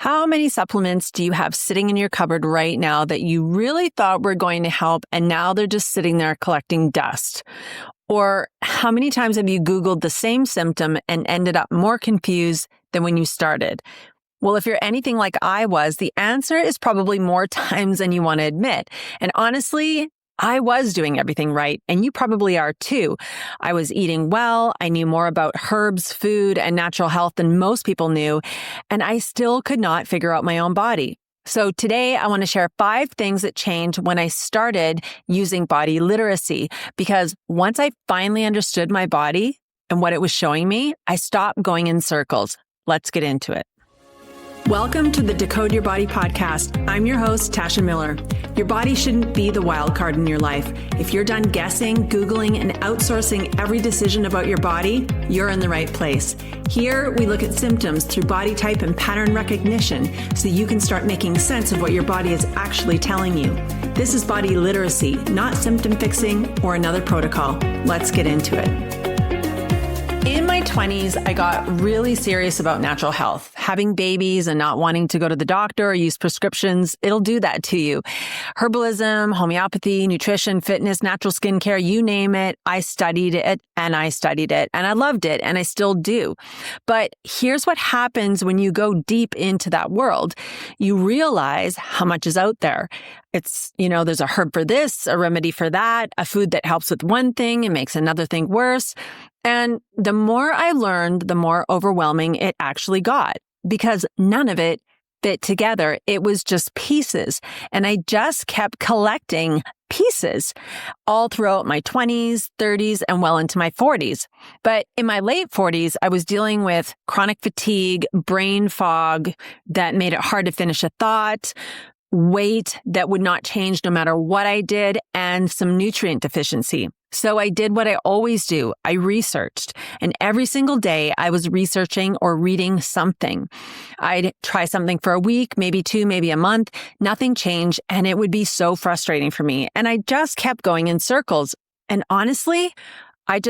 How many supplements do you have sitting in your cupboard right now that you really thought were going to help and now they're just sitting there collecting dust? Or how many times have you Googled the same symptom and ended up more confused than when you started? Well, if you're anything like I was, the answer is probably more times than you want to admit. And honestly, I was doing everything right, and you probably are too. I was eating well, I knew more about herbs, food, and natural health than most people knew, and I still could not figure out my own body. So today I want to share 5 things that changed when I started using body literacy, because once I finally understood my body and what it was showing me, I stopped going in circles. Let's get into it. Welcome to the Decode Your Body podcast. I'm your host, Tasha Miller. Your body shouldn't be the wild card in your life. If you're done guessing, Googling, and outsourcing every decision about your body, you're in the right place. Here, we look at symptoms through body type and pattern recognition so you can start making sense of what your body is actually telling you. This is body literacy, not symptom fixing or another protocol. Let's get into it. In my 20s, I got really serious about natural health. Having babies and not wanting to go to the doctor or use prescriptions, it'll do that to you. Herbalism, homeopathy, nutrition, fitness, natural skincare, you name it. I studied it and I loved it and I still do. But here's what happens when you go deep into that world. You realize how much is out there. It's, there's a herb for this, a remedy for that, a food that helps with one thing and makes another thing worse. And the more I learned, the more overwhelming it actually got, because none of it fit together. It was just pieces. And I just kept collecting pieces all throughout my 20s, 30s, and well into my 40s. But in my late 40s, I was dealing with chronic fatigue, brain fog that made it hard to finish a thought, weight that would not change no matter what I did, and some nutrient deficiency. So I did what I always do. I researched, and every single day I was researching or reading something. I'd try something for a week, maybe 2, maybe a month. Nothing changed, and it would be so frustrating for me. And I just kept going in circles. And honestly, I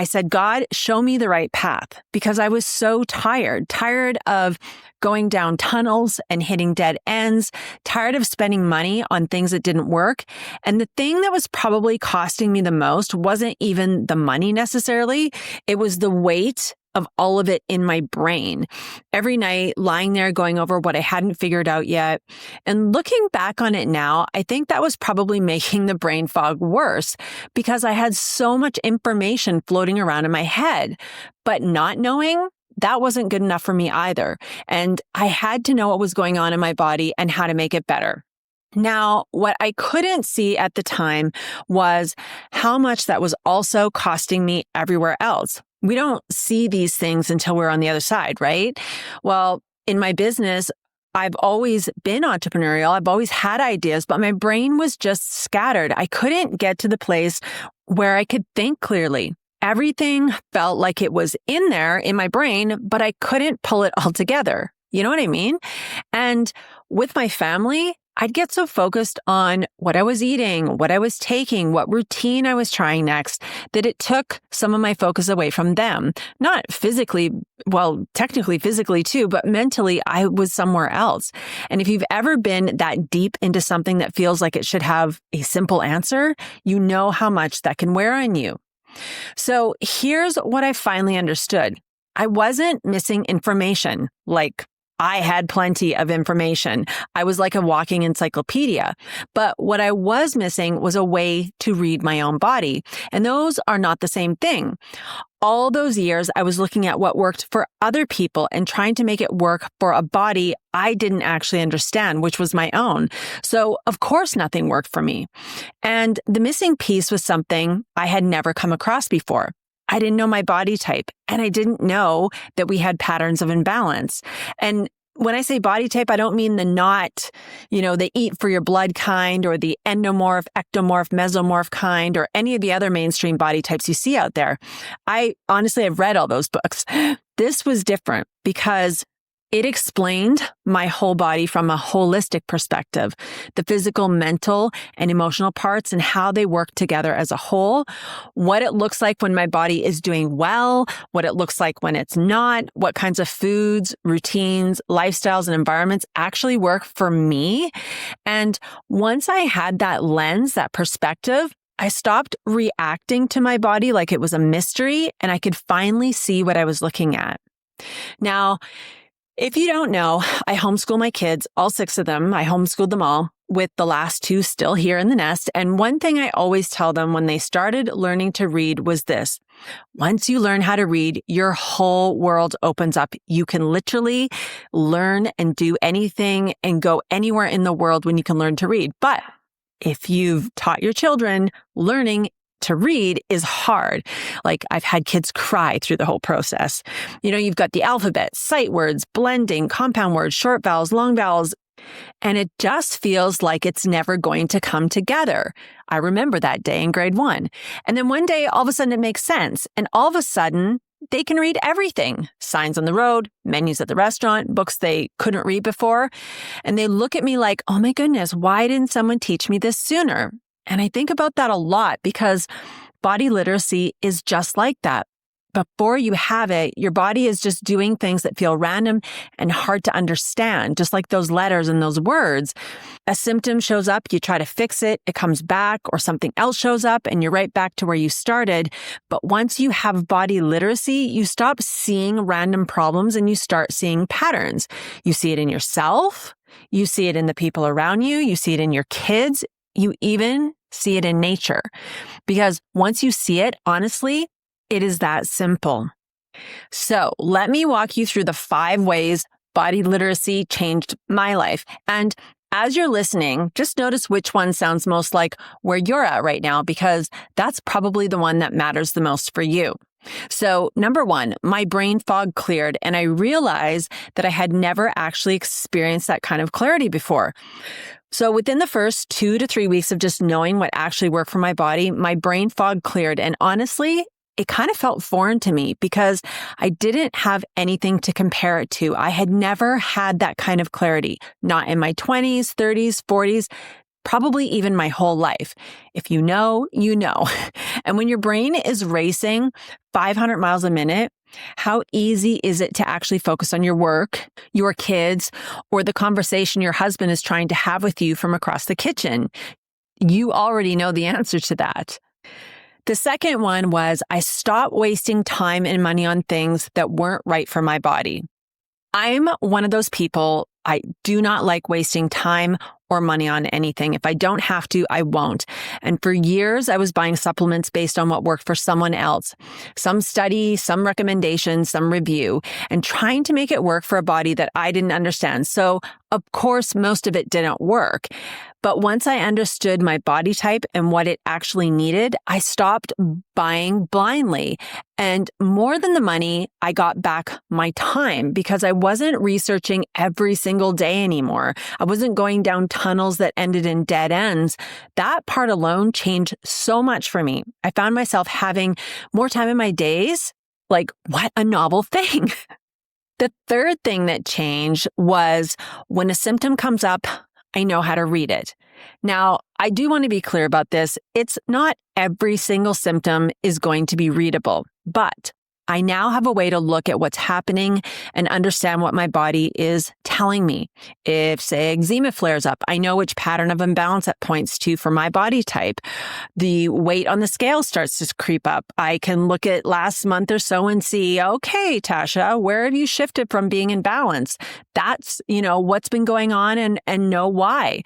said, God, show me the right path, because I was so tired of going down tunnels and hitting dead ends, tired of spending money on things that didn't work. And the thing that was probably costing me the most wasn't even the money necessarily. It was the weight of all of it in my brain. Every night, lying there going over what I hadn't figured out yet. And looking back on it now, I think that was probably making the brain fog worse, because I had so much information floating around in my head. But not knowing, that wasn't good enough for me either. And I had to know what was going on in my body and how to make it better. Now, what I couldn't see at the time was how much that was also costing me everywhere else. We don't see these things until we're on the other side, right? Well, in my business, I've always been entrepreneurial. I've always had ideas, but my brain was just scattered. I couldn't get to the place where I could think clearly. Everything felt like it was in there in my brain, but I couldn't pull it all together. You know what I mean? And with my family, I'd get so focused on what I was eating, what I was taking, what routine I was trying next, that it took some of my focus away from them. Not physically, well, technically physically too, but mentally I was somewhere else. And if you've ever been that deep into something that feels like it should have a simple answer, you know how much that can wear on you. So here's what I finally understood. I wasn't missing information, like I had plenty of information. I was like a walking encyclopedia. But what I was missing was a way to read my own body. And those are not the same thing. All those years, I was looking at what worked for other people and trying to make it work for a body I didn't actually understand, which was my own. So, of course, nothing worked for me. And the missing piece was something I had never come across before. I didn't know my body type, and I didn't know that we had patterns of imbalance. And when I say body type, I don't mean the eat for your blood kind, or the endomorph, ectomorph, mesomorph kind, or any of the other mainstream body types you see out there. I've read all those books. This was different because It explained my whole body from a holistic perspective, the physical, mental, and emotional parts and how they work together as a whole, what it looks like when my body is doing well, what it looks like when it's not, what kinds of foods, routines, lifestyles, and environments actually work for me. And once I had that lens, that perspective, I stopped reacting to my body like it was a mystery, and I could finally see what I was looking at. Now, if you don't know, I homeschool my kids, all 6 of them. I homeschooled them all, with the last 2 still here in the nest. And one thing I always tell them when they started learning to read was this: once you learn how to read, your whole world opens up. You can literally learn and do anything and go anywhere in the world when you can learn to read. But if you've taught your children, learning to read is hard. Like, I've had kids cry through the whole process. You've got the alphabet, sight words, blending, compound words, short vowels, long vowels, and it just feels like it's never going to come together. I remember that day in grade 1. And then one day, all of a sudden it makes sense. And all of a sudden, they can read everything: signs on the road, menus at the restaurant, books they couldn't read before. And they look at me like, oh my goodness, why didn't someone teach me this sooner? And I think about that a lot because body literacy is just like that. Before you have it, your body is just doing things that feel random and hard to understand, just like those letters and those words. A symptom shows up, you try to fix it, it comes back, or something else shows up and you're right back to where you started. But once you have body literacy, you stop seeing random problems and you start seeing patterns. You see it in yourself, you see it in the people around you, you see it in your kids, you even see it in nature. Because once you see it, honestly, it is that simple. So let me walk you through the 5 ways body literacy changed my life. And as you're listening, just notice which one sounds most like where you're at right now, because that's probably the one that matters the most for you. So number 1, my brain fog cleared, and I realized that I had never actually experienced that kind of clarity before. So within the first 2 to 3 weeks of just knowing what actually worked for my body, my brain fog cleared. And honestly, it kind of felt foreign to me because I didn't have anything to compare it to. I had never had that kind of clarity, not in my 20s, 30s, 40s, probably even my whole life. If you know, you know. And when your brain is racing 500 miles a minute, how easy is it to actually focus on your work, your kids, or the conversation your husband is trying to have with you from across the kitchen? You already know the answer to that. The second one was I stopped wasting time and money on things that weren't right for my body. I'm one of those people. I do not like wasting time or money on anything. If I don't have to, I won't. And for years, I was buying supplements based on what worked for someone else. Some study, some recommendation, some review, and trying to make it work for a body that I didn't understand. So, of course, most of it didn't work. But once I understood my body type and what it actually needed, I stopped buying blindly. And more than the money, I got back my time because I wasn't researching every single day anymore. I wasn't going down tunnels that ended in dead ends. That part alone changed so much for me. I found myself having more time in my days. Like, what a novel thing. The third thing that changed was when a symptom comes up, I know how to read it. Now, I do want to be clear about this. It's not every single symptom is going to be readable, but I now have a way to look at what's happening and understand what my body is telling me. If, say, eczema flares up, I know which pattern of imbalance it points to for my body type. The weight on the scale starts to creep up. I can look at last month or so and see, okay, Tasha, where have you shifted from being in balance? That's, what's been going on and know why.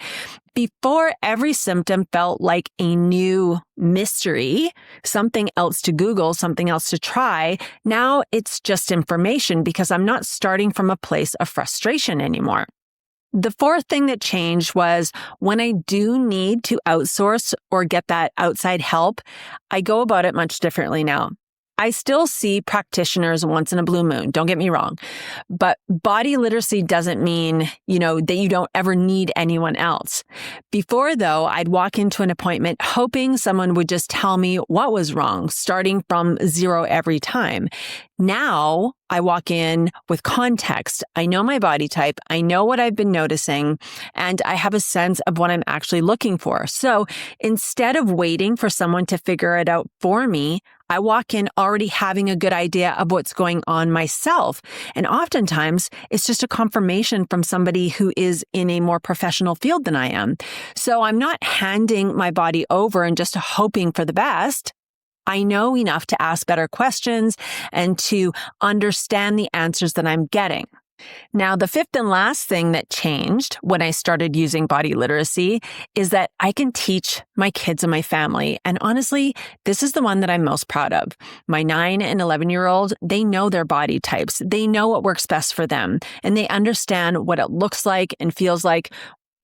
Before, every symptom felt like a new mystery, something else to Google, something else to try. Now it's just information because I'm not starting from a place of frustration anymore. The fourth thing that changed was when I do need to outsource or get that outside help, I go about it much differently now. I still see practitioners once in a blue moon, don't get me wrong. But body literacy doesn't mean, that you don't ever need anyone else. Before, though, I'd walk into an appointment hoping someone would just tell me what was wrong, starting from zero every time. Now, I walk in with context. I know my body type. I know what I've been noticing, and I have a sense of what I'm actually looking for. So instead of waiting for someone to figure it out for me, I walk in already having a good idea of what's going on myself. And oftentimes it's just a confirmation from somebody who is in a more professional field than I am. So I'm not handing my body over and just hoping for the best. I know enough to ask better questions and to understand the answers that I'm getting. Now, the fifth and last thing that changed when I started using body literacy is that I can teach my kids and my family. And honestly, this is the one that I'm most proud of. My 9 and 11-year-old, they know their body types. They know what works best for them. And they understand what it looks like and feels like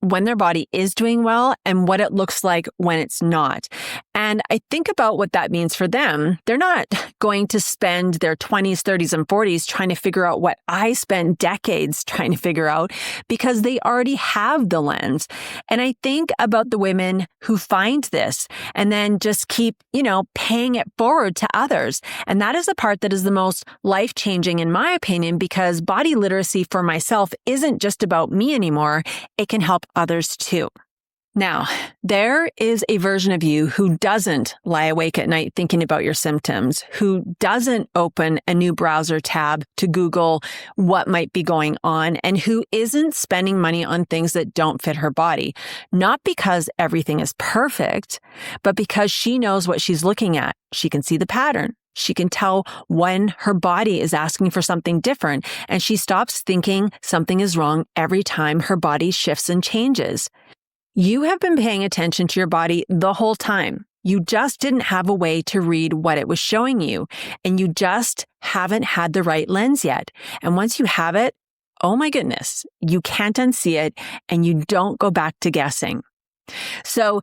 when their body is doing well and what it looks like when it's not. And I think about what that means for them. They're not going to spend their 20s, 30s, and 40s trying to figure out what I spent decades trying to figure out because they already have the lens. And I think about the women who find this and then just keep, paying it forward to others. And that is the part that is the most life-changing in my opinion, because body literacy for myself isn't just about me anymore. It can help others too. Now, there is a version of you who doesn't lie awake at night thinking about your symptoms, who doesn't open a new browser tab to Google what might be going on, and who isn't spending money on things that don't fit her body. Not because everything is perfect, but because she knows what she's looking at. She can see the pattern. She can tell when her body is asking for something different, and she stops thinking something is wrong every time her body shifts and changes. You have been paying attention to your body the whole time. You just didn't have a way to read what it was showing you, and you just haven't had the right lens yet. And once you have it, oh my goodness, you can't unsee it, and you don't go back to guessing. So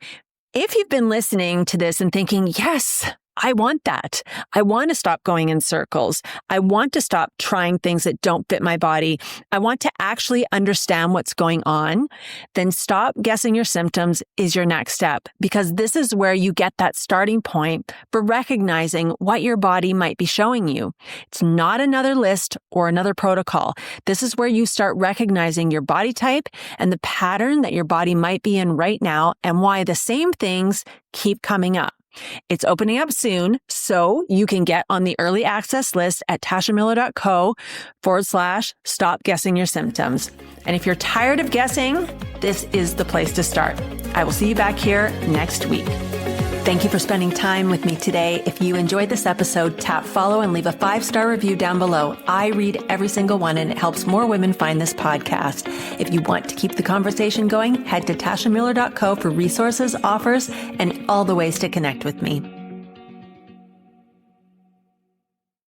if you've been listening to this and thinking, yes, I want that. I want to stop going in circles. I want to stop trying things that don't fit my body. I want to actually understand what's going on. Then stop guessing your symptoms is your next step, because this is where you get that starting point for recognizing what your body might be showing you. It's not another list or another protocol. This is where you start recognizing your body type and the pattern that your body might be in right now and why the same things keep coming up. It's opening up soon, so you can get on the early access list at tashamiller.co/stop guessing your symptoms. And if you're tired of guessing, this is the place to start. I will see you back here next week. Thank you for spending time with me today. If you enjoyed this episode, tap follow and leave a 5-star review down below. I read every single one and it helps more women find this podcast. If you want to keep the conversation going, head to tashamiller.co for resources, offers, and all the ways to connect with me.